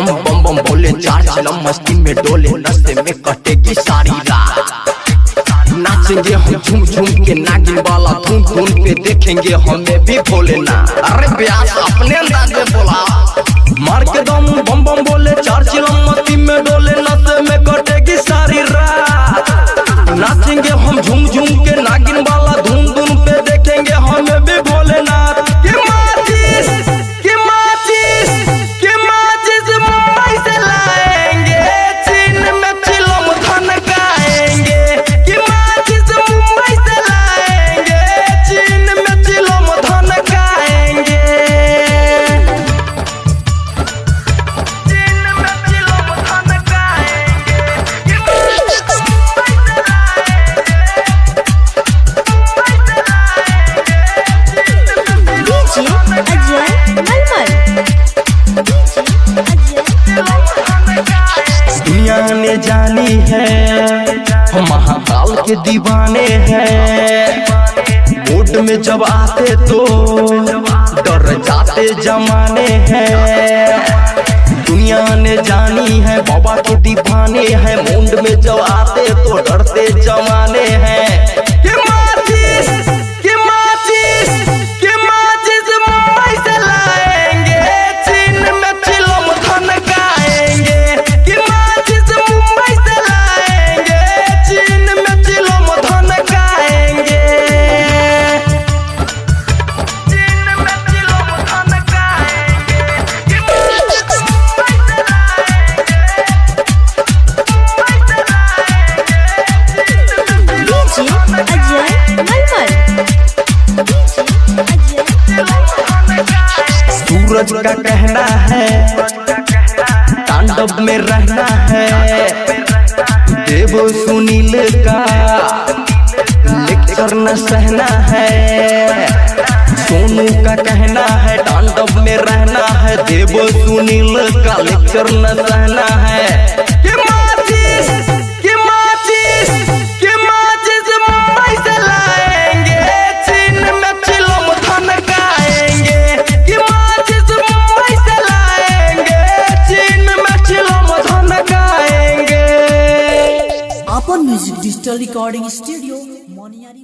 दम बम बम बोले, चार चिलम मस्ती में डोले, नशे में कटेगी सारी रात। नाचेंगे हम झूम झूम के नागिन वाला धुन धुन पे, देखेंगे हमें भी भोले ना। अरे ब्यास अपने अंदाज में बोला, मार के दम बम बम बोले, चार चिलम मस्ती में डोले, नशे में कटेगी सारी रात। नाचेंगे हम झूम झूम के नागिन वाला धुन धुन पे, देखेंगे हमें भी भोलेनाथ। मुंबई से लाएंगे, चीन में चिलम धनकाएंगे। मुंबई से लाएंगे, चीन में चिलम धनकाएंगे। चीन में चिलम धनकाएंगे। दुनिया ने जानी है हम महाकाल के दीवाने हैं। बोर्ड में जब आते तो डर जाते जमाने हैं। दुनिया ने जानी है बाबा के दीवाने हैं। मुंड में जब आते तो डरते जमाने हैं। मुंबई से लाएंगे, चीन में चिलम धनकाएंगे। मुंबई से लाएंगे, चीन में चिलम धनकाएंगे। चीन में चिलम धनकाएंगे। सूरज का कहना है तांडव में रहना है। देव सुनील का लेक्चर न सहना है। सोनू का कहना है तांडव में रहना है। देव सुनील का लेक्चर न सहना है। मुंबई से लाएंगे, चीन में चिलम धनकाएंगे। मुंबई से लाएंगे, चीन में चिलम धनकाएंगे। अपन music digital recording studio Moniyari.